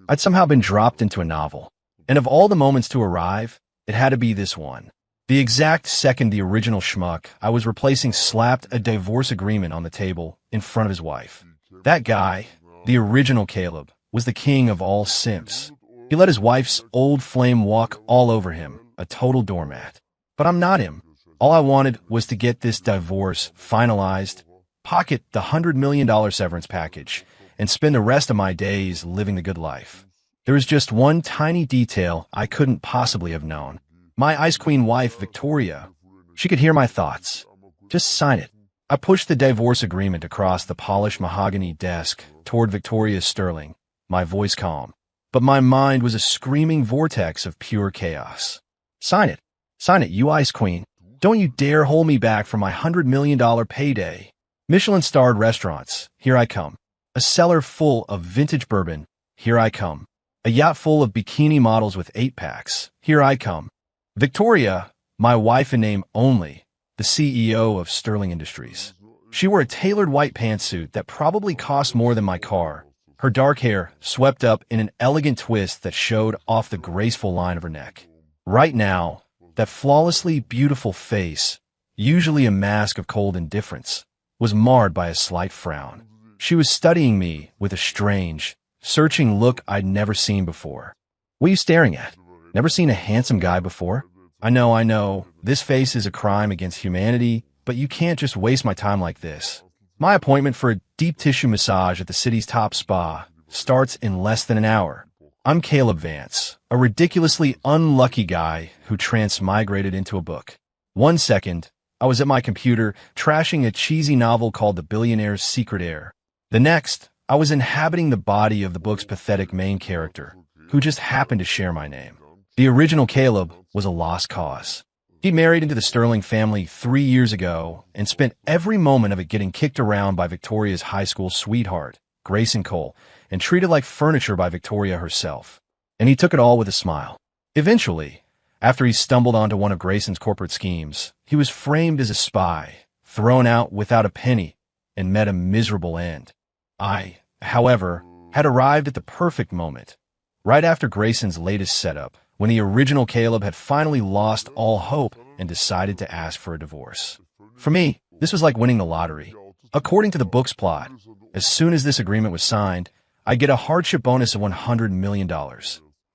I'd somehow been dropped into a novel. And of all the moments to arrive, it had to be this one. The exact second the original schmuck I was replacing slapped a divorce agreement on the table in front of his wife. That guy, the original Caleb, was the king of all simps. He let his wife's old flame walk all over him, a total doormat. But I'm not him. All I wanted was to get this divorce finalized, pocket the $100 million severance package, and spend the rest of my days living the good life. There was just one tiny detail I couldn't possibly have known. My Ice Queen wife, Victoria, she could hear my thoughts. Just sign it. I pushed the divorce agreement across the polished mahogany desk toward Victoria's sterling, my voice calm. But my mind was a screaming vortex of pure chaos. Sign it. Sign it, you Ice Queen. Don't you dare hold me back from my $100 million payday. Michelin-starred restaurants, here I come. A cellar full of vintage bourbon, here I come. A yacht full of bikini models with 8-packs, here I come. Victoria, my wife in name only, the CEO of Sterling Industries. She wore a tailored white pantsuit that probably cost more than my car. Her dark hair swept up in an elegant twist that showed off the graceful line of her neck. Right now, that flawlessly beautiful face, usually a mask of cold indifference, was marred by a slight frown. She was studying me with a strange, searching look I'd never seen before. What are you staring at? Never seen a handsome guy before? I know, this face is a crime against humanity, but you can't just waste my time like this. My appointment for a deep tissue massage at the city's top spa starts in less than an hour. I'm Caleb Vance, a ridiculously unlucky guy who transmigrated into a book. 1 second, I was at my computer trashing a cheesy novel called The Billionaire's Secret Heir. The next, I was inhabiting the body of the book's pathetic main character, who just happened to share my name. The original Caleb was a lost cause. He married into the Sterling family 3 years ago and spent every moment of it getting kicked around by Victoria's high school sweetheart, Grayson Cole, and treated like furniture by Victoria herself. And he took it all with a smile. Eventually, after he stumbled onto one of Grayson's corporate schemes, he was framed as a spy, thrown out without a penny, and met a miserable end. I, however, had arrived at the perfect moment. Right after Grayson's latest setup, when the original Caleb had finally lost all hope and decided to ask for a divorce. For me, this was like winning the lottery. According to the book's plot, as soon as this agreement was signed, I'd get a hardship bonus of $100 million.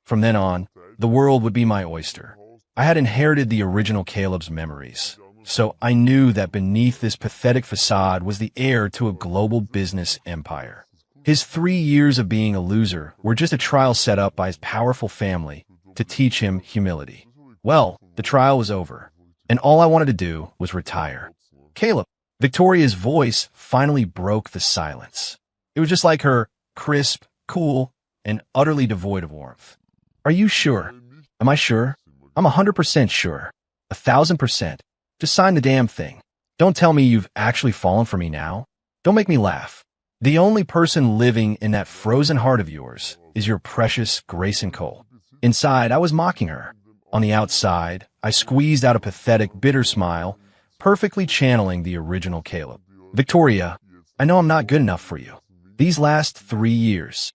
From then on, the world would be my oyster. I had inherited the original Caleb's memories, so I knew that beneath this pathetic facade was the heir to a global business empire. His 3 years of being a loser were just a trial set up by his powerful family to teach him humility. Well, the trial was over, and all I wanted to do was retire. Caleb, Victoria's voice finally broke the silence. It was just like her, crisp, cool, and utterly devoid of warmth. Are you sure? Am I sure? I'm 100% sure. 1,000%. Just sign the damn thing. Don't tell me you've actually fallen for me now. Don't make me laugh. The only person living in that frozen heart of yours is your precious Grayson Cole. Inside, I was mocking her. On the outside, I squeezed out a pathetic, bitter smile, perfectly channeling the original Caleb. Victoria, I know I'm not good enough for you. These last 3 years,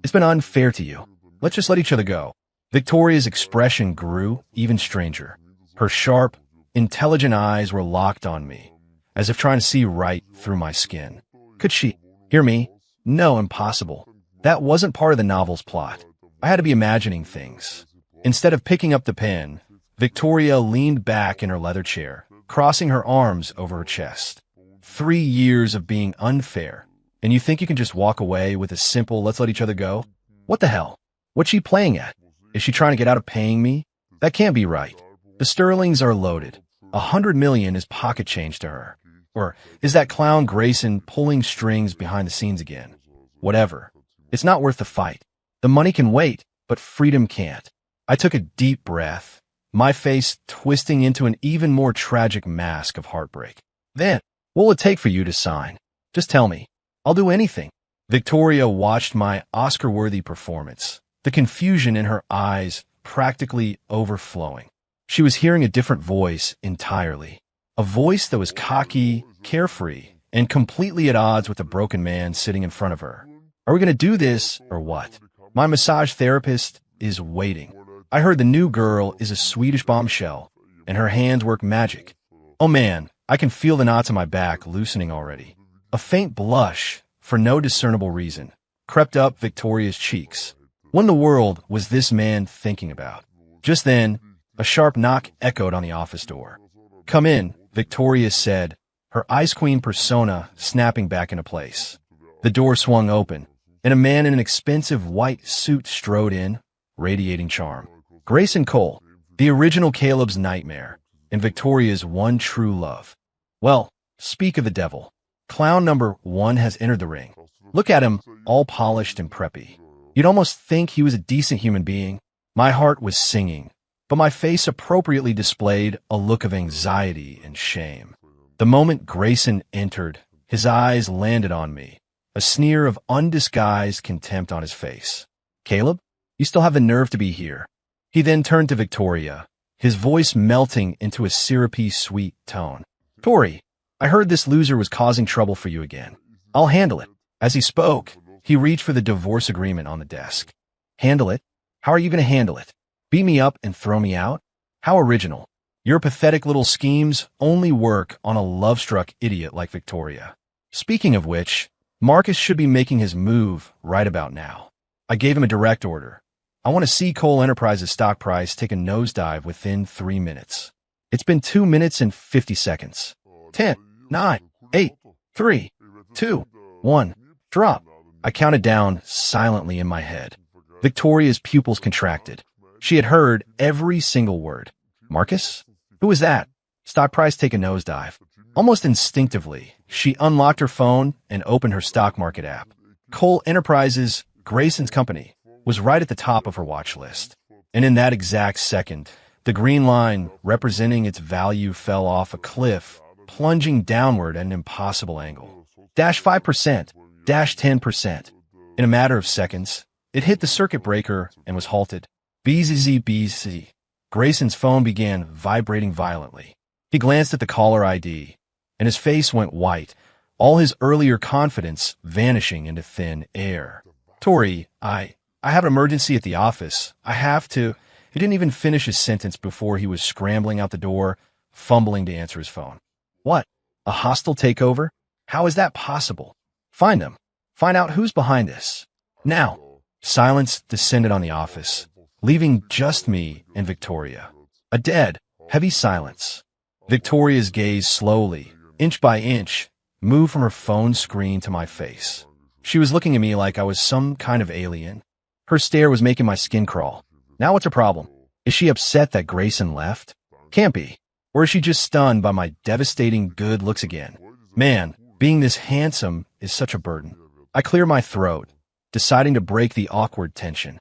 it's been unfair to you. Let's just let each other go. Victoria's expression grew even stranger. Her sharp, intelligent eyes were locked on me, as if trying to see right through my skin. Could she hear me? No, impossible. That wasn't part of the novel's plot. I had to be imagining things. Instead of picking up the pen, Victoria leaned back in her leather chair, crossing her arms over her chest. 3 years of being unfair, and you think you can just walk away with a simple "let's let each other go"? What the hell? What's she playing at? Is she trying to get out of paying me? That can't be right. The Sterlings are loaded. $100 million is pocket change to her. Or is that clown Grayson pulling strings behind the scenes again? Whatever. It's not worth the fight. The money can wait, but freedom can't. I took a deep breath, my face twisting into an even more tragic mask of heartbreak. Then, what will it take for you to sign? Just tell me. I'll do anything. Victoria watched my Oscar-worthy performance, the confusion in her eyes practically overflowing. She was hearing a different voice entirely. A voice that was cocky, carefree, and completely at odds with the broken man sitting in front of her. Are we going to do this, or what? My massage therapist is waiting. I heard the new girl is a Swedish bombshell, and her hands work magic. Oh man, I can feel the knots in my back loosening already. A faint blush, for no discernible reason, crept up Victoria's cheeks. What in the world was this man thinking about? Just then, a sharp knock echoed on the office door. "Come in," Victoria said, her Ice Queen persona snapping back into place. The door swung open, and a man in an expensive white suit strode in, radiating charm. Grayson Cole, the original Caleb's nightmare, and Victoria's one true love. Well, speak of the devil. Clown number 1 has entered the ring. Look at him, all polished and preppy. You'd almost think he was a decent human being. My heart was singing, but my face appropriately displayed a look of anxiety and shame. The moment Grayson entered, his eyes landed on me, a sneer of undisguised contempt on his face. "Caleb, you still have the nerve to be here." He then turned to Victoria, his voice melting into a syrupy, sweet tone. "Tori, I heard this loser was causing trouble for you again. I'll handle it." As he spoke, he reached for the divorce agreement on the desk. "Handle it? How are you going to handle it? Beat me up and throw me out? How original. Your pathetic little schemes only work on a love-struck idiot like Victoria. Speaking of which, Marcus should be making his move right about now. I gave him a direct order. I want to see Cole Enterprises' stock price take a nosedive within 3 minutes. It's been 2 minutes and 50 seconds. 10, 9, 8, 3, 2, 1, drop." I counted down silently in my head. Victoria's pupils contracted. She had heard every single word. Marcus? Who was that? Stock price take a nosedive. Almost instinctively, she unlocked her phone and opened her stock market app. Cole Enterprises, Grayson's company, was right at the top of her watch list. And in that exact second, the green line representing its value fell off a cliff, plunging downward at an impossible angle. Dash 5%, dash 10%. In a matter of seconds, it hit the circuit breaker and was halted. BZZBZ. Grayson's phone began vibrating violently. He glanced at the caller ID, and his face went white, all his earlier confidence vanishing into thin air. "Tori, I have an emergency at the office. I have to—" He didn't even finish his sentence before he was scrambling out the door, fumbling to answer his phone. "What? A hostile takeover? How is that possible? Find them. Find out who's behind this. Now." Silence descended on the office, leaving just me and Victoria. A dead, heavy silence. Victoria's gaze slowly, inch by inch, moved from her phone screen to my face. She was looking at me like I was some kind of alien. Her stare was making my skin crawl. Now what's her problem? Is she upset that Grayson left? Can't be. Or is she just stunned by my devastating good looks again? Man, being this handsome is such a burden. I clear my throat, deciding to break the awkward tension.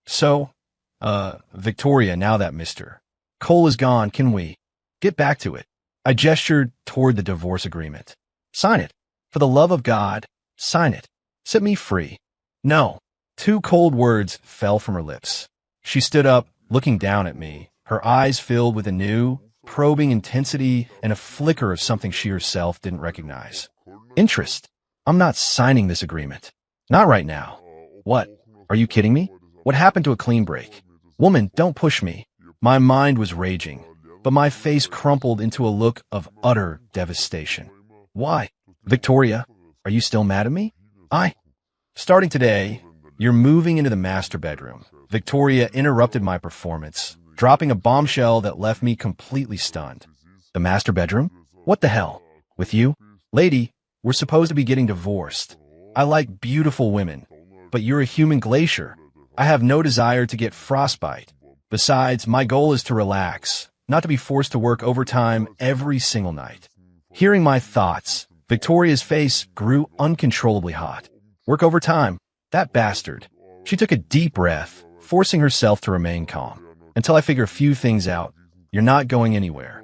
"So, Victoria, now that Mr. Cole is gone, can we get back to it?" I gestured toward the divorce agreement. "Sign it. For the love of God, sign it. Set me free." "No." 2 cold words fell from her lips. She stood up, looking down at me, her eyes filled with a new, probing intensity and a flicker of something she herself didn't recognize. "Interest. I'm not signing this agreement. Not right now." "What? Are you kidding me? What happened to a clean break?" "Woman, don't push me." My mind was raging, but my face crumpled into a look of utter devastation. "Why? Victoria, are you still mad at me?" Starting today, you're moving into the master bedroom." Victoria interrupted my performance, dropping a bombshell that left me completely stunned. "The master bedroom? What the hell? With you? Lady, we're supposed to be getting divorced. I like beautiful women, but you're a human glacier. I have no desire to get frostbite. Besides, my goal is to relax, not to be forced to work overtime every single night." Hearing my thoughts, Victoria's face grew uncontrollably hot. "Work overtime? That bastard." She took a deep breath, forcing herself to remain calm. "Until I figure a few things out, you're not going anywhere."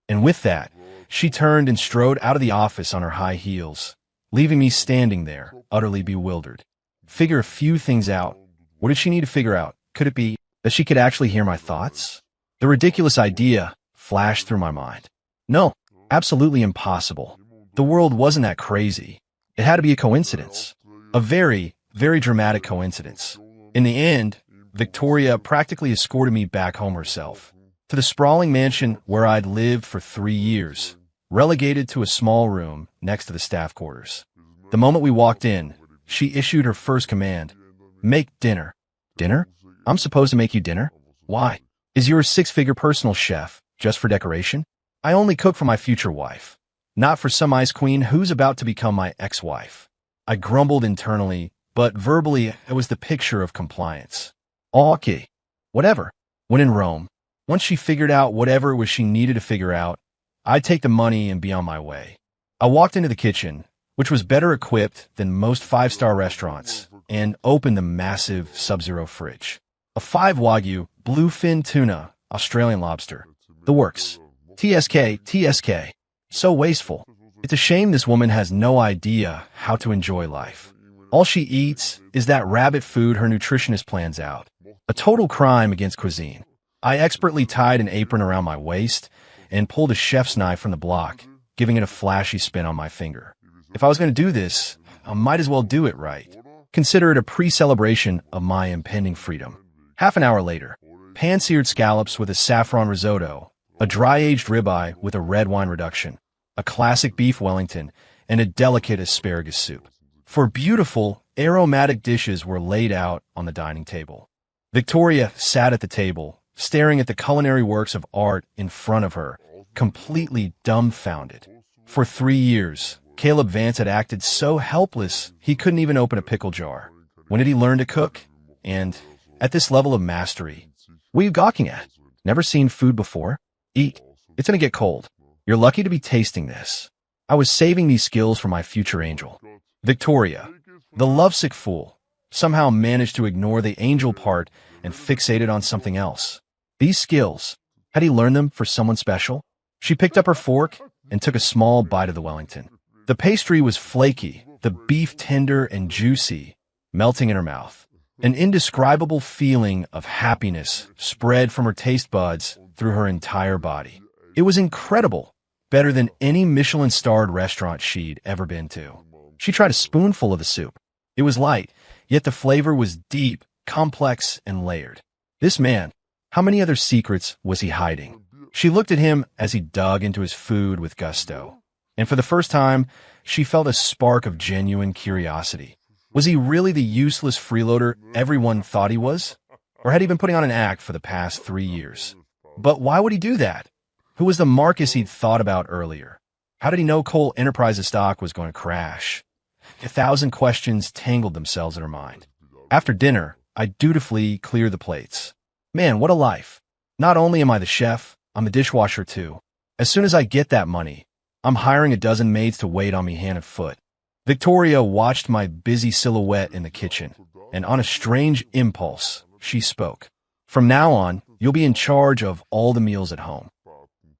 And with that, she turned and strode out of the office on her high heels, leaving me standing there, utterly bewildered. Figure a few things out. What did she need to figure out? Could it be that she could actually hear my thoughts? The ridiculous idea flashed through my mind. No, absolutely impossible. The world wasn't that crazy. It had to be a coincidence. A very, very dramatic coincidence. In the end, Victoria practically escorted me back home herself, to the sprawling mansion where I'd lived for 3 years, relegated to a small room next to the staff quarters. The moment we walked in, she issued her first command: make dinner. Dinner? I'm supposed to make you dinner? Why? Is your six-figure personal chef just for decoration? I only cook for my future wife, not for some ice queen who's about to become my ex-wife. I grumbled internally, but verbally it was the picture of compliance. Okay, whatever. When in Rome, once she figured out whatever it was she needed to figure out, I'd take the money and be on my way. I walked into the kitchen, which was better equipped than most five-star restaurants, and opened the massive Sub-Zero fridge. A 5 Wagyu, bluefin tuna, Australian lobster. The works. TSK, TSK. So wasteful. It's a shame this woman has no idea how to enjoy life. All she eats is that rabbit food her nutritionist plans out. A total crime against cuisine. I expertly tied an apron around my waist and pulled a chef's knife from the block, giving it a flashy spin on my finger. If I was going to do this, I might as well do it right. Consider it a pre-celebration of my impending freedom. Half an hour later, pan-seared scallops with a saffron risotto, a dry-aged ribeye with a red wine reduction, a classic beef Wellington, and a delicate asparagus soup. 4 beautiful, aromatic dishes were laid out on the dining table. Victoria sat at the table, staring at the culinary works of art in front of her, completely dumbfounded. For 3 years, Caleb Vance had acted so helpless he couldn't even open a pickle jar. When did he learn to cook? And at this level of mastery, what are you gawking at? Never seen food before? Eat. It's gonna get cold. You're lucky to be tasting this. I was saving these skills for my future angel. Victoria, the lovesick fool, somehow managed to ignore the angel part and fixated on something else. These skills, had he learned them for someone special? She picked up her fork and took a small bite of the Wellington. The pastry was flaky, the beef tender and juicy, melting in her mouth. An indescribable feeling of happiness spread from her taste buds through her entire body. It was incredible, better than any Michelin-starred restaurant she'd ever been to. She tried a spoonful of the soup. It was light, yet the flavor was deep, complex, and layered. This man, how many other secrets was he hiding? She looked at him as he dug into his food with gusto. And for the first time, she felt a spark of genuine curiosity. Was he really the useless freeloader everyone thought he was? Or had he been putting on an act for the past 3 years? But why would he do that? Who was the Marcus he'd thought about earlier? How did he know Cole Enterprises stock was going to crash? 1,000 questions tangled themselves in her mind. After dinner, I dutifully cleared the plates. Man, what a life. Not only am I the chef, I'm the dishwasher too. As soon as I get that money, I'm hiring a dozen maids to wait on me hand and foot. Victoria watched my busy silhouette in the kitchen, and on a strange impulse, she spoke. From now on, you'll be in charge of all the meals at home.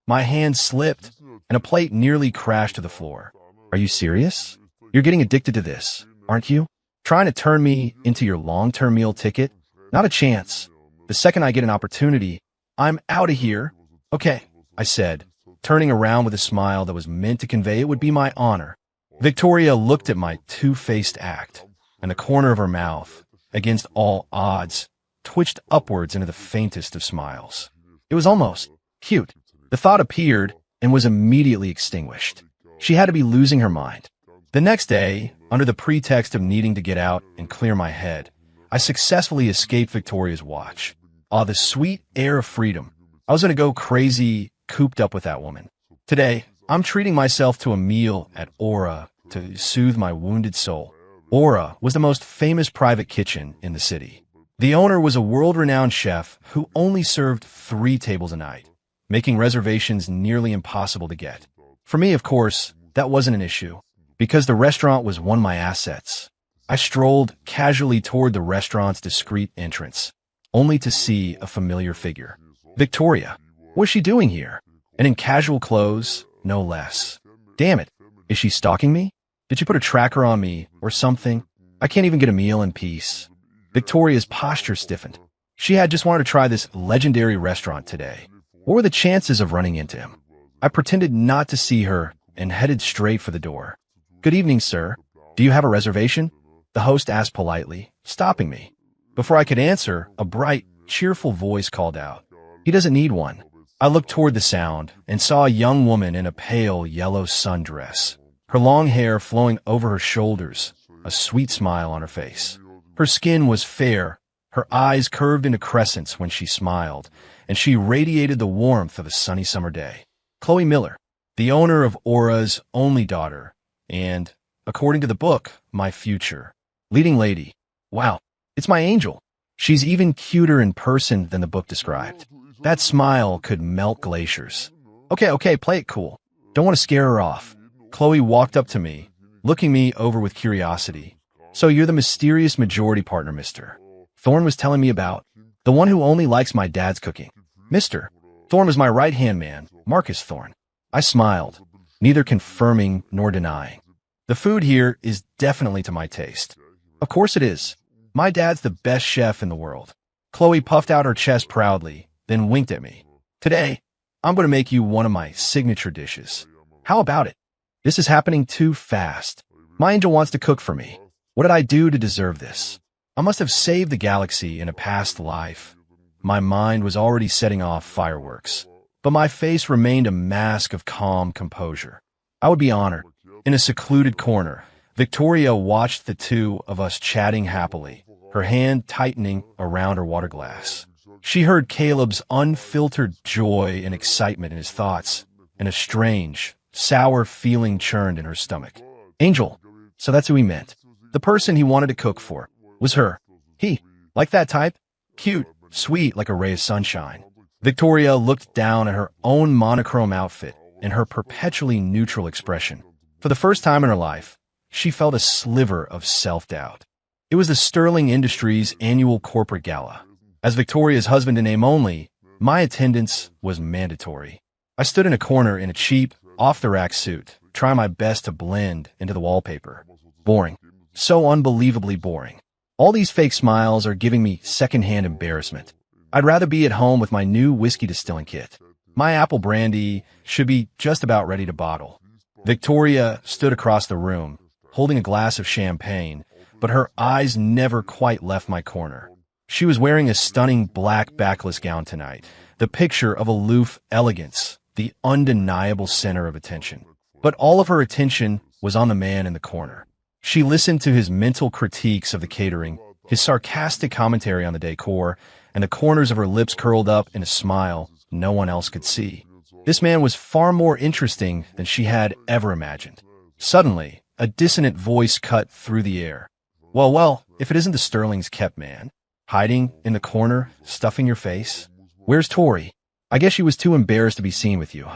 My hand slipped, and a plate nearly crashed to the floor. Are you serious? You're getting addicted to this, aren't you? Trying to turn me into your long-term meal ticket? Not a chance. The second I get an opportunity, I'm out of here. Okay, I said, turning around with a smile that was meant to convey it would be my honor. Victoria looked at my two-faced act, and the corner of her mouth, against all odds, twitched upwards into the faintest of smiles. It was almost cute. The thought appeared and was immediately extinguished. She had to be losing her mind. The next day, under the pretext of needing to get out and clear my head, I successfully escaped Victoria's watch. Ah, the sweet air of freedom. I was going to go crazy, cooped up with that woman. Today, I'm treating myself to a meal at Aura to soothe my wounded soul. Aura was the most famous private kitchen in the city. The owner was a world-renowned chef who only served 3 tables a night, making reservations nearly impossible to get. For me, of course, that wasn't an issue, because the restaurant was one of my assets. I strolled casually toward the restaurant's discreet entrance, only to see a familiar figure. Victoria. What's she doing here? And in casual clothes, no less. Damn it. Is she stalking me? Did she put a tracker on me or something? I can't even get a meal in peace. Victoria's posture stiffened. She had just wanted to try this legendary restaurant today. What were the chances of running into him? I pretended not to see her and headed straight for the door. Good evening, sir. Do you have a reservation? The host asked politely, stopping me. Before I could answer, a bright, cheerful voice called out, "He doesn't need one." I looked toward the sound and saw a young woman in a pale yellow sundress, her long hair flowing over her shoulders, a sweet smile on her face. Her skin was fair, her eyes curved into crescents when she smiled, and she radiated the warmth of a sunny summer day. Chloe Miller, the owner of Aura's only daughter, and, according to the book, my future. Leading lady. Wow, it's my angel. She's even cuter in person than the book described. That smile could melt glaciers. Okay, play it cool. Don't want to scare her off. Chloe walked up to me, looking me over with curiosity. "So you're the mysterious majority partner, Mr. Thorne was telling me about, the one who only likes my dad's cooking." Mr. Thorne was my right-hand man, Marcus Thorne. I smiled, neither confirming nor denying. "The food here is definitely to my taste." "Of course it is. My dad's the best chef in the world." Chloe puffed out her chest proudly, then winked at me. "Today, I'm going to make you one of my signature dishes. How about it?" "This is happening too fast. My angel wants to cook for me. What did I do to deserve this? I must have saved the galaxy in a past life." My mind was already setting off fireworks, but my face remained a mask of calm composure. I would be honored. In a secluded corner, Victoria watched the two of us chatting happily, her hand tightening around her water glass. She heard Caleb's unfiltered joy and excitement in his thoughts, and a strange, sour feeling churned in her stomach. Angel, so that's who he meant. The person he wanted to cook for was her. He, like that type, cute, sweet like a ray of sunshine. Victoria looked down at her own monochrome outfit and her perpetually neutral expression. For the first time in her life, she felt a sliver of self-doubt. It was the Sterling Industries annual corporate gala. As Victoria's husband in name only, my attendance was mandatory. I stood in a corner in a cheap, off-the-rack suit, trying my best to blend into the wallpaper. Boring. So unbelievably boring. All these fake smiles are giving me secondhand embarrassment. I'd rather be at home with my new whiskey distilling kit. My apple brandy should be just about ready to bottle. Victoria stood across the room, holding a glass of champagne, but her eyes never quite left my corner. She was wearing a stunning black backless gown tonight, the picture of aloof elegance, the undeniable center of attention. But all of her attention was on the man in the corner. She listened to his mental critiques of the catering, his sarcastic commentary on the decor, and the corners of her lips curled up in a smile no one else could see. This man was far more interesting than she had ever imagined. Suddenly, a dissonant voice cut through the air. Well, if it isn't the Sterling's kept man. Hiding in the corner, stuffing your face? Where's Tori? I guess she was too embarrassed to be seen with you."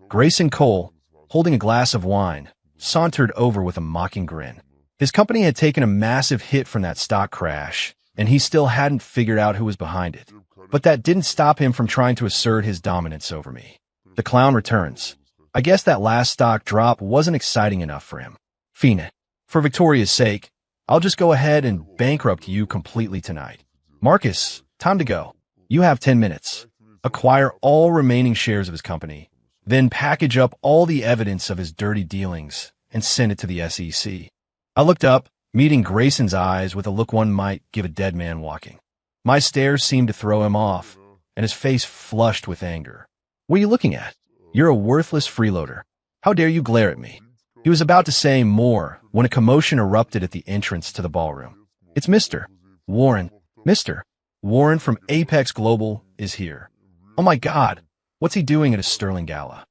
Grayson Cole, holding a glass of wine, sauntered over with a mocking grin. His company had taken a massive hit from that stock crash, and he still hadn't figured out who was behind it. But that didn't stop him from trying to assert his dominance over me. The clown returns. I guess that last stock drop wasn't exciting enough for him. "Fina, for Victoria's sake, I'll just go ahead and bankrupt you completely tonight. Marcus, time to go. You have 10 minutes. Acquire all remaining shares of his company, then package up all the evidence of his dirty dealings and send it to the SEC." I looked up, meeting Grayson's eyes with a look one might give a dead man walking. My stare seemed to throw him off, and his face flushed with anger. "What are you looking at? You're a worthless freeloader. How dare you glare at me?" He was about to say more when a commotion erupted at the entrance to the ballroom. "It's Mr. Warren. Mr. Warren from Apex Global is here. Oh my God, what's he doing at a Sterling gala?"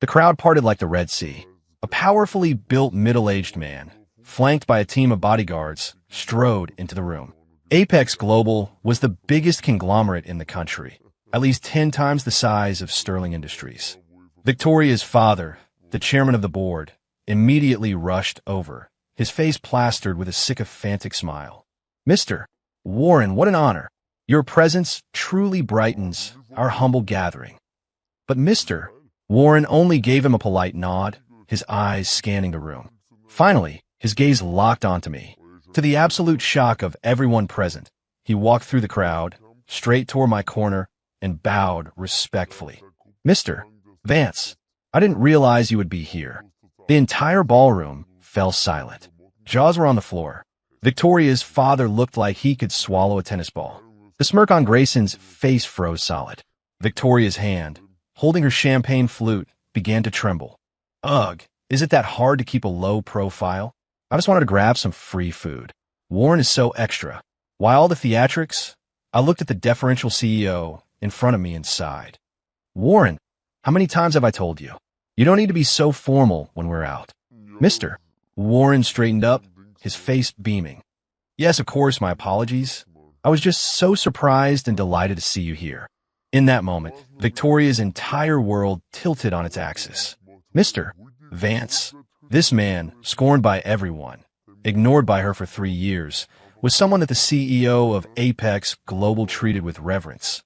The crowd parted like the Red Sea. A powerfully built middle-aged man, flanked by a team of bodyguards, strode into the room. Apex Global was the biggest conglomerate in the country, at least 10 times the size of Sterling Industries. Victoria's father, the chairman of the board, immediately rushed over, his face plastered with a sycophantic smile. "Mr. Warren, what an honor. Your presence truly brightens our humble gathering." But Mr. Warren only gave him a polite nod, his eyes scanning the room. Finally, his gaze locked onto me. To the absolute shock of everyone present, he walked through the crowd, straight toward my corner, and bowed respectfully. "Mr. Vance, I didn't realize you would be here." The entire ballroom fell silent. Jaws were on the floor. Victoria's father looked like he could swallow a tennis ball. The smirk on Grayson's face froze solid. Victoria's hand, holding her champagne flute, began to tremble. Ugh, is it that hard to keep a low profile? I just wanted to grab some free food. Warren is so extra. Why all the theatrics? I looked at the deferential CEO in front of me and sighed. Warren, how many times have I told you? You don't need to be so formal when we're out. Mister. Warren straightened up, his face beaming. Yes, of course, my apologies. I was just so surprised and delighted to see you here. In that moment, Victoria's entire world tilted on its axis. Mr. Vance, this man, scorned by everyone, ignored by her for 3 years, was someone that the CEO of Apex Global treated with reverence.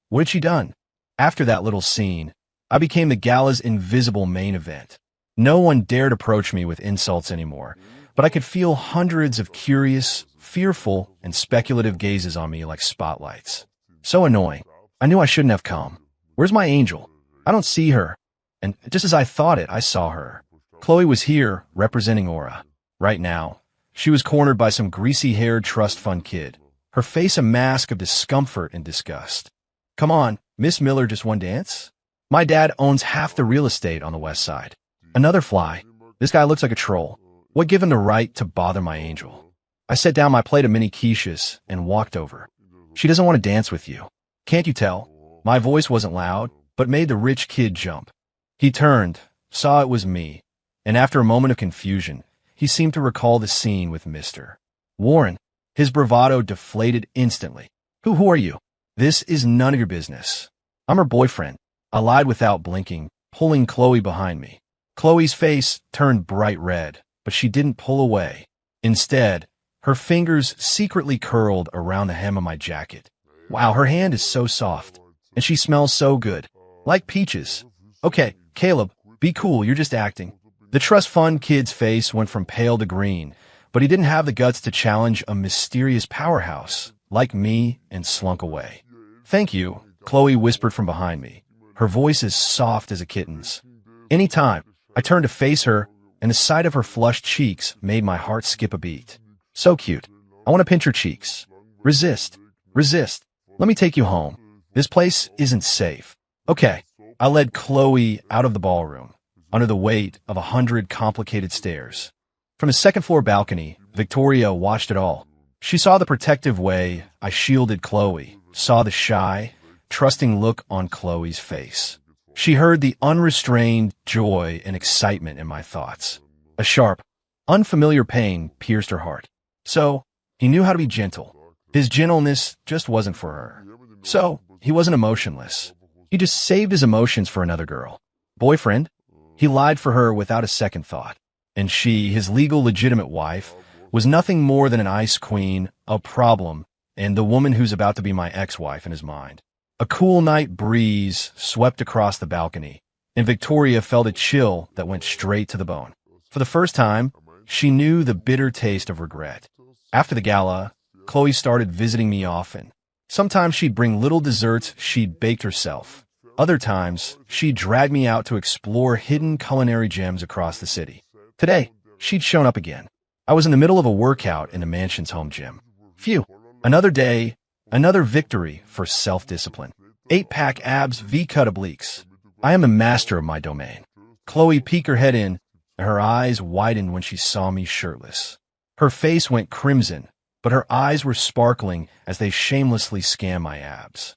What had she done? After that little scene, I became the gala's invisible main event. No one dared approach me with insults anymore, but I could feel hundreds of curious, fearful, and speculative gazes on me like spotlights. So annoying. I knew I shouldn't have come. Where's my angel? I don't see her. And just as I thought it, I saw her. Chloe was here, representing Aura. Right now, she was cornered by some greasy-haired trust fund kid, her face a mask of discomfort and disgust. Come on, Miss Miller just one dance? My dad owns half the real estate on the west side. Another fly. This guy looks like a troll. What gave him the right to bother my angel? I set down my plate of mini quiches and walked over. She doesn't want to dance with you. Can't you tell? My voice wasn't loud, but made the rich kid jump. He turned, saw it was me, and after a moment of confusion, he seemed to recall the scene with Mr. Warren. His bravado deflated instantly. Who are you? This is none of your business. I'm her boyfriend. I lied without blinking, pulling Chloe behind me. Chloe's face turned bright red, but she didn't pull away. Instead, her fingers secretly curled around the hem of my jacket. Wow, her hand is so soft, and she smells so good. Like peaches. Okay, Caleb, be cool, you're just acting. The trust fund kid's face went from pale to green, but he didn't have the guts to challenge a mysterious powerhouse like me and slunk away. Thank you, Chloe whispered from behind me, her voice as soft as a kitten's. Anytime, I turned to face her, and the sight of her flushed cheeks made my heart skip a beat. So cute. I want to pinch her cheeks. Resist. Resist. Let me take you home. This place isn't safe. Okay. I led Chloe out of the ballroom, under the weight of 100 complicated stairs. From the second-floor balcony, Victoria watched it all. She saw the protective way I shielded Chloe, saw the shy, trusting look on Chloe's face. She heard the unrestrained joy and excitement in my thoughts. A sharp, unfamiliar pain pierced her heart. So, he knew how to be gentle. His gentleness just wasn't for her. So, he wasn't emotionless. He just saved his emotions for another girl. Boyfriend? He lied for her without a second thought. And she, his legal legitimate wife, was nothing more than an ice queen, a problem, and the woman who's about to be my ex-wife in his mind. A cool night breeze swept across the balcony, and Victoria felt a chill that went straight to the bone. For the first time, she knew the bitter taste of regret. After the gala, Chloe started visiting me often. Sometimes she'd bring little desserts she'd baked herself. Other times, she'd drag me out to explore hidden culinary gems across the city. Today, she'd shown up again. I was in the middle of a workout in the mansion's home gym. Phew, another day, another victory for self-discipline. 8-pack abs, V-cut obliques. I am a master of my domain. Chloe peeked her head in, and her eyes widened when she saw me shirtless. Her face went crimson, but her eyes were sparkling as they shamelessly scanned my abs.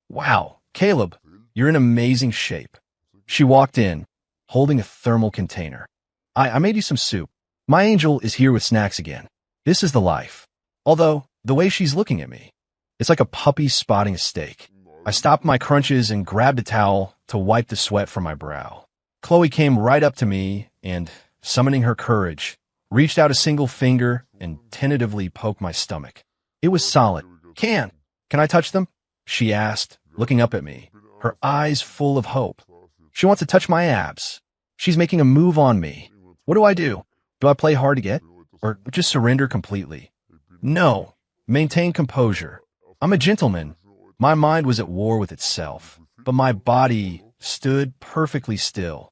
Wow, Caleb, you're in amazing shape. She walked in, holding a thermal container. I made you some soup. My angel is here with snacks again. This is the life. Although, the way she's looking at me, it's like a puppy spotting a steak. I stopped my crunches and grabbed a towel to wipe the sweat from my brow. Chloe came right up to me and, summoning her courage, reached out a single finger and tentatively poked my stomach. It was solid. Can I touch them? She asked, looking up at me, her eyes full of hope. She wants to touch my abs. She's making a move on me. What do? Do I play hard to get? Or just surrender completely? No. Maintain composure. I'm a gentleman. My mind was at war with itself, but my body stood perfectly still.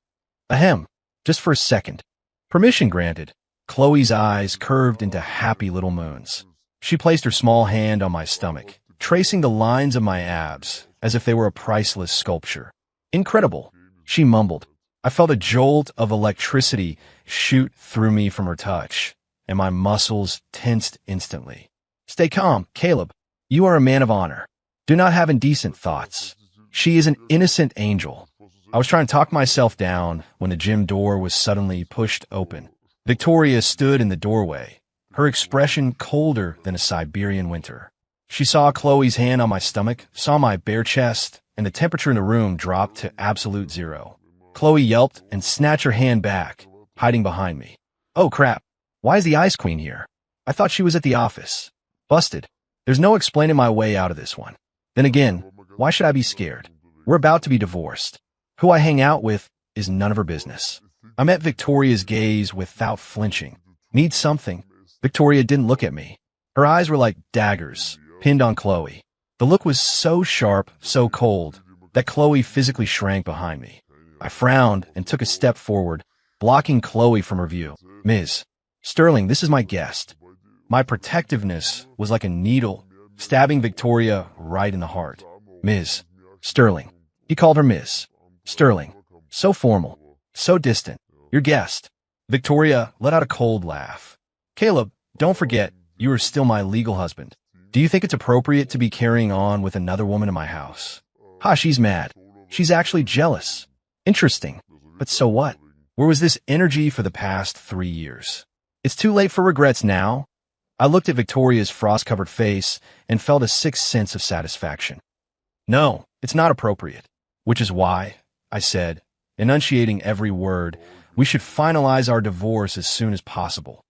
Ahem. Just for a second. Permission granted. Chloe's eyes curved into happy little moons. She placed her small hand on my stomach, tracing the lines of my abs as if they were a priceless sculpture. Incredible, she mumbled. I felt a jolt of electricity shoot through me from her touch, and my muscles tensed instantly. Stay calm, Caleb. You are a man of honor. Do not have indecent thoughts. She is an innocent angel. I was trying to talk myself down when the gym door was suddenly pushed open. Victoria stood in the doorway, her expression colder than a Siberian winter. She saw Chloe's hand on my stomach, saw my bare chest, and the temperature in the room dropped to absolute zero. Chloe yelped and snatched her hand back, hiding behind me. Oh crap, why is the Ice Queen here? I thought she was at the office. Busted. There's no explaining my way out of this one. Then again, why should I be scared? We're about to be divorced. Who I hang out with is none of her business. I met Victoria's gaze without flinching. Need something? Victoria didn't look at me. Her eyes were like daggers, pinned on Chloe. The look was so sharp, so cold, that Chloe physically shrank behind me. I frowned and took a step forward, blocking Chloe from her view. Ms. Sterling, this is my guest. My protectiveness was like a needle, stabbing Victoria right in the heart. Ms. Sterling. He called her Ms. Sterling. So formal, so distant. Your guest. Victoria let out a cold laugh. Caleb, don't forget, you are still my legal husband. Do you think it's appropriate to be carrying on with another woman in my house? Ha, she's mad. She's actually jealous. Interesting. But so what? Where was this energy for the past 3 years? It's too late for regrets now. I looked at Victoria's frost-covered face and felt a sixth sense of satisfaction. No, it's not appropriate. Which is why, I said, enunciating every word, we should finalize our divorce as soon as possible.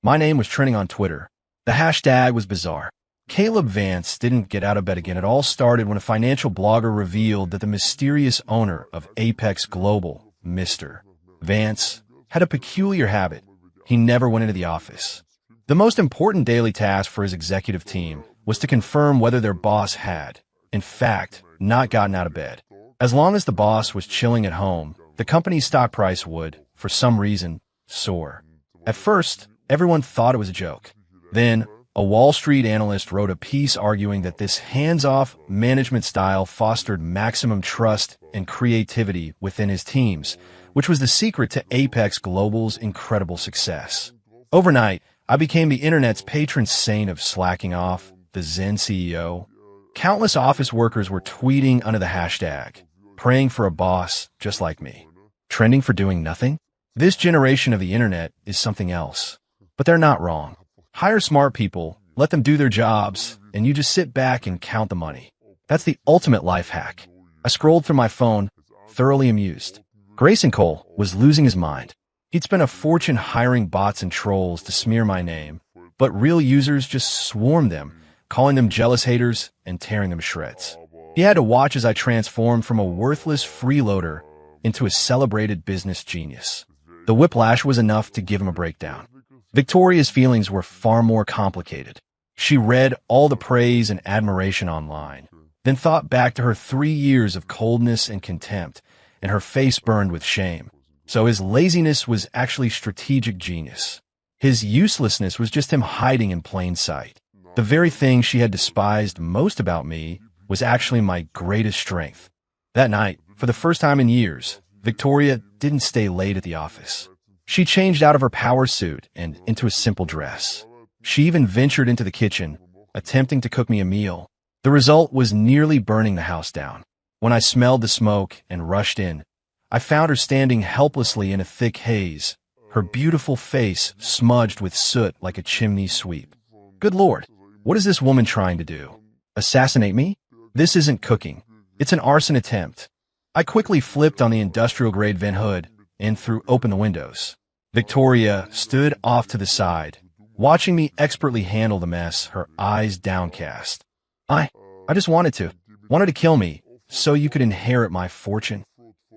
My name was trending on Twitter. The hashtag was bizarre. Caleb Vance didn't get out of bed again. It all started when a financial blogger revealed that the mysterious owner of Apex Global, Mr. Vance, had a peculiar habit. He never went into the office. The most important daily task for his executive team was to confirm whether their boss had, in fact, not gotten out of bed. As long as the boss was chilling at home, the company's stock price would, for some reason, soar. At first, everyone thought it was a joke. Then, a Wall Street analyst wrote a piece arguing that this hands-off management style fostered maximum trust and creativity within his teams, which was the secret to Apex Global's incredible success. Overnight, I became the internet's patron saint of slacking off, the Zen CEO. Countless office workers were tweeting under the hashtag, praying for a boss just like me. Trending for doing nothing? This generation of the internet is something else. But they're not wrong. Hire smart people, let them do their jobs, and you just sit back and count the money. That's the ultimate life hack. I scrolled through my phone, thoroughly amused. Grayson Cole was losing his mind. He'd spent a fortune hiring bots and trolls to smear my name, but real users just swarmed them, calling them jealous haters and tearing them to shreds. He had to watch as I transformed from a worthless freeloader into a celebrated business genius. The whiplash was enough to give him a breakdown. Victoria's feelings were far more complicated. She read all the praise and admiration online, then thought back to her 3 years of coldness and contempt, and her face burned with shame. So his laziness was actually strategic genius. His uselessness was just him hiding in plain sight. The very thing she had despised most about me was actually my greatest strength. That night, for the first time in years, Victoria didn't stay late at the office. She changed out of her power suit and into a simple dress. She even ventured into the kitchen, attempting to cook me a meal. The result was nearly burning the house down. When I smelled the smoke and rushed in, I found her standing helplessly in a thick haze, her beautiful face smudged with soot like a chimney sweep. Good Lord, what is this woman trying to do? Assassinate me? This isn't cooking. It's an arson attempt. I quickly flipped on the industrial-grade vent hood and threw open the windows. Victoria stood off to the side, watching me expertly handle the mess, her eyes downcast. I just wanted to kill me, so you could inherit my fortune.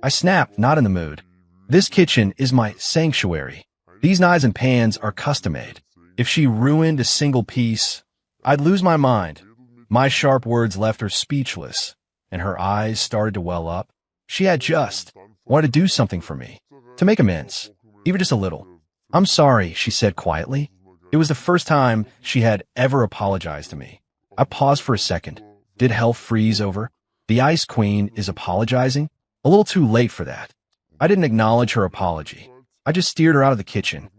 I snapped, not in the mood. This kitchen is my sanctuary. These knives and pans are custom-made. If she ruined a single piece, I'd lose my mind. My sharp words left her speechless, and her eyes started to well up. She had just wanted to do something for me, to make amends, even just a little. I'm sorry, she said quietly. It was the first time she had ever apologized to me. I paused for a second. Did hell freeze over? The Ice Queen is apologizing? A little too late for that. I didn't acknowledge her apology. I just steered her out of the kitchen.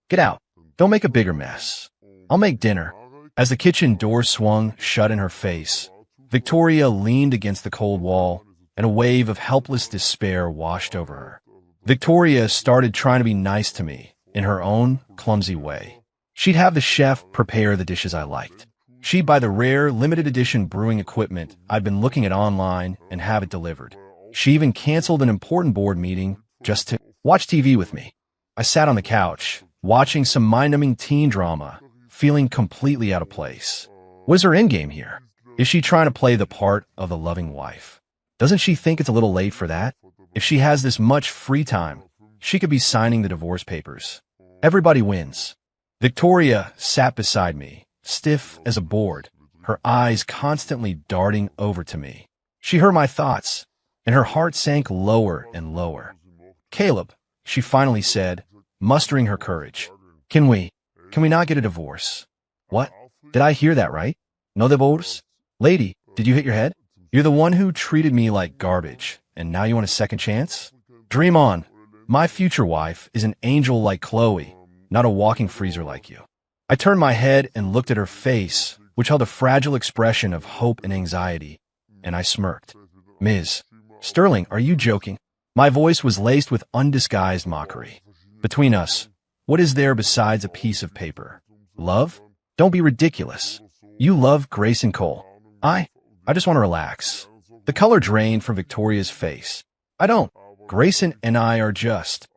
Get out. Don't make a bigger mess. I'll make dinner. As the kitchen door swung shut in her face, Victoria leaned against the cold wall, and a wave of helpless despair washed over her. Victoria started trying to be nice to me in her own clumsy way. She'd have the chef prepare the dishes I liked. She'd buy the rare, limited edition brewing equipment I'd been looking at online and have it delivered. She even canceled an important board meeting just to watch TV with me. I sat on the couch, watching some mind-numbing teen drama, feeling completely out of place. What is her endgame here? Is she trying to play the part of the loving wife? Doesn't she think it's a little late for that? If she has this much free time, she could be signing the divorce papers. Everybody wins. Victoria sat beside me, stiff as a board, her eyes constantly darting over to me. She heard my thoughts, and her heart sank lower and lower. Caleb, she finally said, mustering her courage. Can we not get a divorce? What? Did I hear that right? No divorce? Lady, did you hit your head? You're the one who treated me like garbage, and now you want a second chance? Dream on. My future wife is an angel like Chloe, not a walking freezer like you. I turned my head and looked at her face, which held a fragile expression of hope and anxiety, and I smirked. Ms. Sterling, are you joking? My voice was laced with undisguised mockery. Between us, what is there besides a piece of paper? Love? Don't be ridiculous. You love Grayson Cole. I just want to relax. The color drained from Victoria's face. I don't. Grayson and I are just.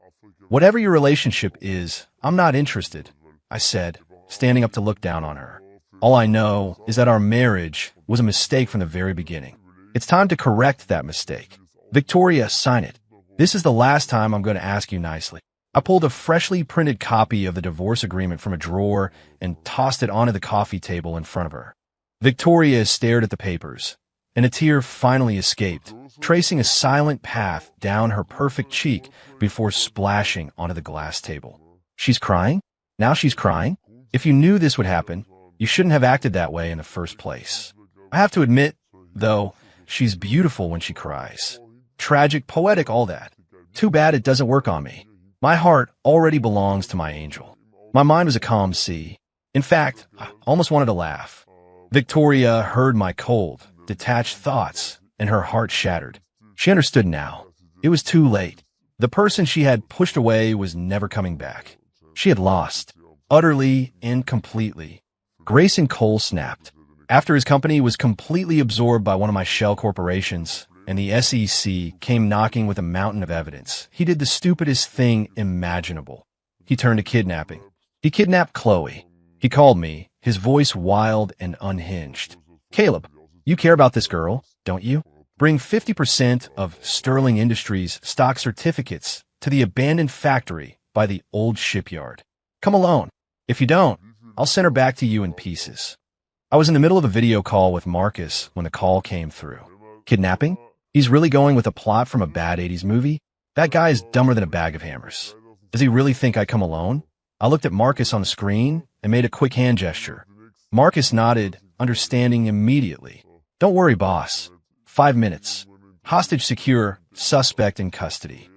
Whatever your relationship is, I'm not interested, I said, standing up to look down on her. All I know is that our marriage was a mistake from the very beginning. It's time to correct that mistake. Victoria, sign it. This is the last time I'm going to ask you nicely. I pulled a freshly printed copy of the divorce agreement from a drawer and tossed it onto the coffee table in front of her. Victoria stared at the papers, and a tear finally escaped, tracing a silent path down her perfect cheek before splashing onto the glass table. She's crying? Now she's crying? If you knew this would happen, you shouldn't have acted that way in the first place. I have to admit, though, she's beautiful when she cries. Tragic, poetic, all that. Too bad it doesn't work on me. My heart already belongs to my angel. My mind was a calm sea. In fact, I almost wanted to laugh. Victoria heard my cold, detached thoughts, and her heart shattered. She understood now. It was too late. The person she had pushed away was never coming back. She had lost, utterly and completely. Grayson Cole snapped. After his company was completely absorbed by one of my shell corporations, and the SEC came knocking with a mountain of evidence, he did the stupidest thing imaginable. He turned to kidnapping. He kidnapped Chloe. He called me, his voice wild and unhinged. Caleb, you care about this girl, don't you? Bring 50% of Sterling Industries stock certificates to the abandoned factory by the old shipyard. Come alone. If you don't, I'll send her back to you in pieces. I was in the middle of a video call with Marcus when the call came through. Kidnapping? He's really going with a plot from a bad 80s movie? That guy is dumber than a bag of hammers. Does he really think I come alone? I looked at Marcus on the screen and made a quick hand gesture. Marcus nodded, understanding immediately. Don't worry, boss. 5 minutes. Hostage secure, suspect in custody.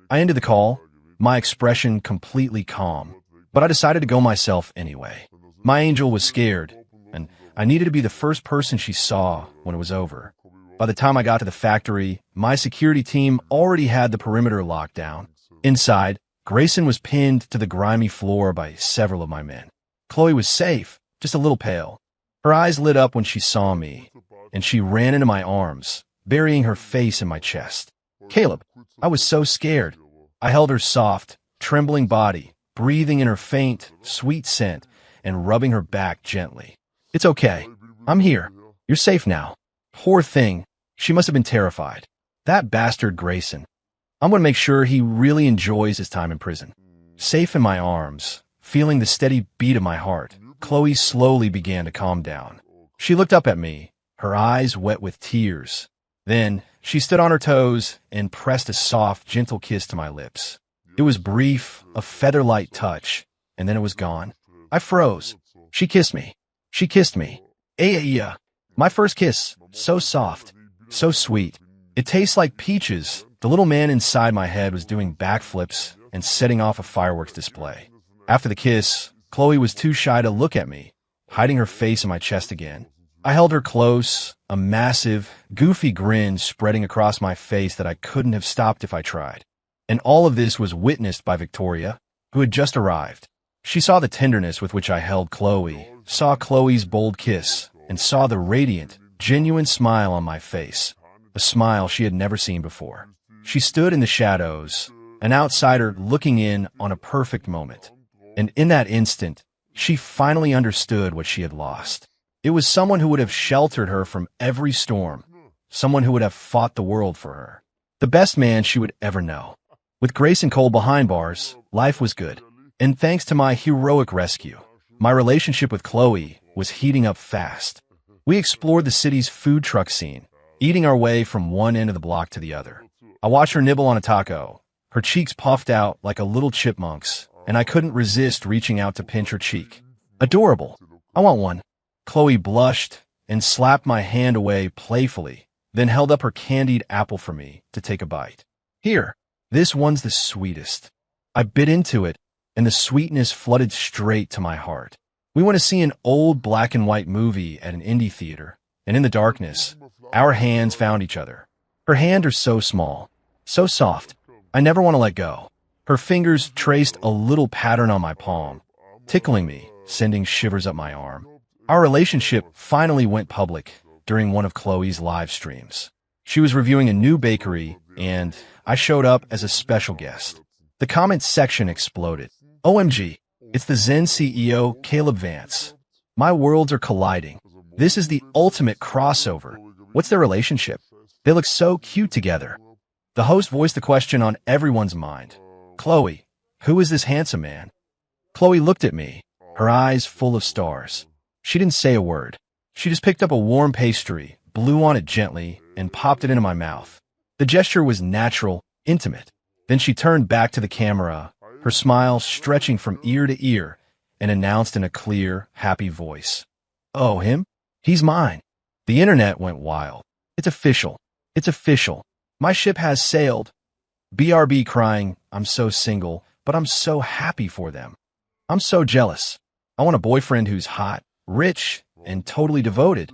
I ended the call, my expression completely calm, but I decided to go myself anyway. My angel was scared, and I needed to be the first person she saw when it was over. By the time I got to the factory, my security team already had the perimeter locked down. Inside, Grayson was pinned to the grimy floor by several of my men. Chloe was safe, just a little pale. Her eyes lit up when she saw me, and she ran into my arms, burying her face in my chest. Caleb, I was so scared. I held her soft, trembling body, breathing in her faint, sweet scent, and rubbing her back gently. It's okay. I'm here. You're safe now. Poor thing. She must have been terrified. That bastard Grayson. I'm going to make sure he really enjoys his time in prison. Safe in my arms, feeling the steady beat of my heart, Chloe slowly began to calm down. She looked up at me, her eyes wet with tears. Then, she stood on her toes and pressed a soft, gentle kiss to my lips. It was brief, a feather-light touch, and then it was gone. I froze. She kissed me. She kissed me. Yeah. My first kiss. So soft. So sweet. It tastes like peaches. The little man inside my head was doing backflips and setting off a fireworks display. After the kiss, Chloe was too shy to look at me, hiding her face in my chest again. I held her close, a massive, goofy grin spreading across my face that I couldn't have stopped if I tried. And all of this was witnessed by Victoria, who had just arrived. She saw the tenderness with which I held Chloe, saw Chloe's bold kiss, and saw the radiant, genuine smile on my face, a smile she had never seen before. She stood in the shadows, an outsider looking in on a perfect moment. And in that instant, she finally understood what she had lost. It was someone who would have sheltered her from every storm, someone who would have fought the world for her, the best man she would ever know. With Grace and Cole behind bars, life was good. And thanks to my heroic rescue, my relationship with Chloe was heating up fast. We explored the city's food truck scene, eating our way from one end of the block to the other. I watched her nibble on a taco, her cheeks puffed out like a little chipmunk's, and I couldn't resist reaching out to pinch her cheek. Adorable. I want one. Chloe blushed and slapped my hand away playfully, then held up her candied apple for me to take a bite. Here, this one's the sweetest. I bit into it, and the sweetness flooded straight to my heart. We went to see an old black and white movie at an indie theater, and in the darkness, our hands found each other. Her hands are so small, so soft. I never want to let go. Her fingers traced a little pattern on my palm, tickling me, sending shivers up my arm. Our relationship finally went public during one of Chloe's live streams. She was reviewing a new bakery, and I showed up as a special guest. The comments section exploded. OMG, it's the Zen CEO, Caleb Vance. My worlds are colliding. This is the ultimate crossover. What's their relationship? They look so cute together. The host voiced the question on everyone's mind. Chloe, who is this handsome man? Chloe looked at me, her eyes full of stars. She didn't say a word. She just picked up a warm pastry, blew on it gently, and popped it into my mouth. The gesture was natural, intimate. Then she turned back to the camera, her smile stretching from ear to ear, and announced in a clear, happy voice. Oh, him? He's mine. The internet went wild. It's official. It's official. My ship has sailed. BRB crying, I'm so single, but I'm so happy for them. I'm so jealous. I want a boyfriend who's hot, rich, and totally devoted.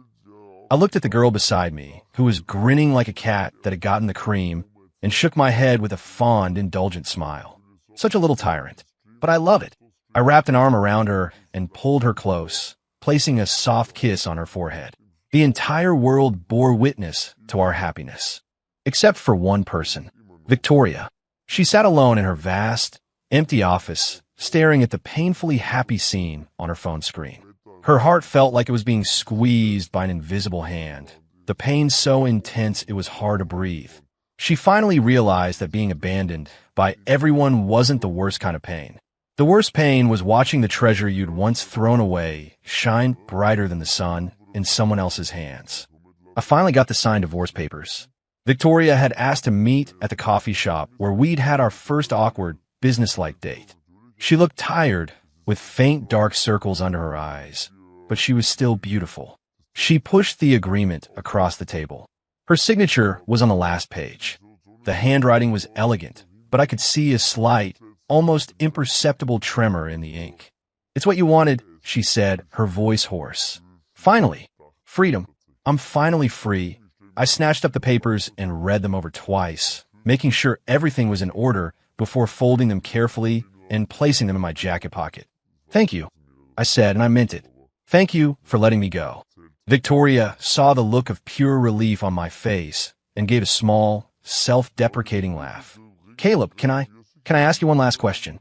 I looked at the girl beside me, who was grinning like a cat that had gotten the cream, and shook my head with a fond, indulgent smile. Such a little tyrant, but I love it. I wrapped an arm around her and pulled her close, placing a soft kiss on her forehead. The entire world bore witness to our happiness. Except for one person, Victoria. She sat alone in her vast, empty office, staring at the painfully happy scene on her phone screen. Her heart felt like it was being squeezed by an invisible hand, the pain so intense it was hard to breathe. She finally realized that being abandoned by everyone wasn't the worst kind of pain. The worst pain was watching the treasure you'd once thrown away shine brighter than the sun in someone else's hands. I finally got the signed divorce papers. Victoria had asked to meet at the coffee shop where we'd had our first awkward, businesslike date. She looked tired, with faint dark circles under her eyes, but she was still beautiful. She pushed the agreement across the table. Her signature was on the last page. The handwriting was elegant, but I could see a slight, almost imperceptible tremor in the ink. It's what you wanted, she said, her voice hoarse. Finally, freedom. I'm finally free. I snatched up the papers and read them over twice, making sure everything was in order before folding them carefully and placing them in my jacket pocket. Thank you, I said, and I meant it. Thank you for letting me go. Victoria saw the look of pure relief on my face and gave a small, self-deprecating laugh. Caleb, can I ask you one last question?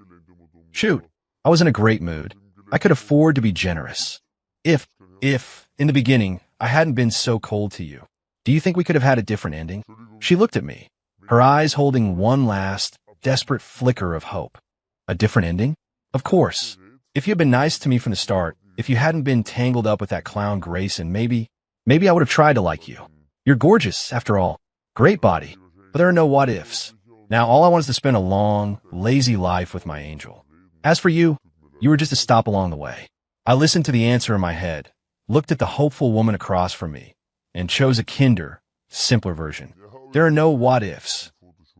Shoot, I was in a great mood. I could afford to be generous. If, in the beginning, I hadn't been so cold to you, do you think we could have had a different ending? She looked at me, her eyes holding one last, desperate flicker of hope. A different ending? Of course. If you had been nice to me from the start, if you hadn't been tangled up with that clown Grayson, maybe I would have tried to like you. You're gorgeous, after all. Great body. But there are no what-ifs. Now all I want is to spend a long, lazy life with my angel. As for you, you were just a stop along the way. I listened to the answer in my head, looked at the hopeful woman across from me, and chose a kinder, simpler version. There are no what-ifs.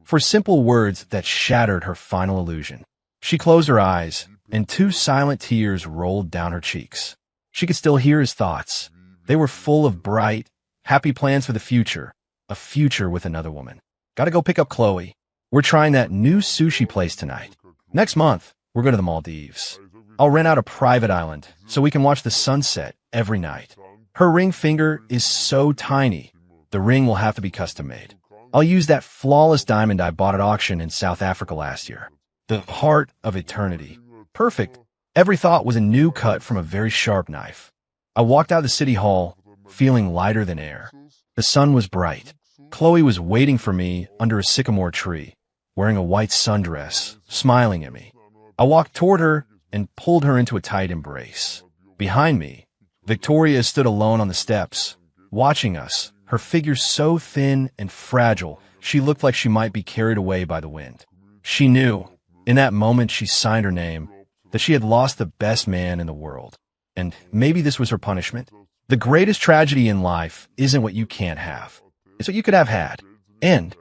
For simple words that shattered her final illusion. She closed her eyes, and 2 silent tears rolled down her cheeks. She could still hear his thoughts. They were full of bright, happy plans for the future, a future with another woman. Gotta go pick up Chloe. We're trying that new sushi place tonight. Next month, we're going to the Maldives. I'll rent out a private island so we can watch the sunset every night. Her ring finger is so tiny, the ring will have to be custom made. I'll use that flawless diamond I bought at auction in South Africa last year. The heart of eternity. Perfect. Every thought was a new cut from a very sharp knife. I walked out of the city hall, feeling lighter than air. The sun was bright. Chloe was waiting for me under a sycamore tree, wearing a white sundress, smiling at me. I walked toward her and pulled her into a tight embrace. Behind me, Victoria stood alone on the steps, watching us, her figure so thin and fragile she looked like she might be carried away by the wind. She knew, in that moment she signed her name, that she had lost the best man in the world. And maybe this was her punishment. The greatest tragedy in life isn't what you can't have. It's what you could have had. And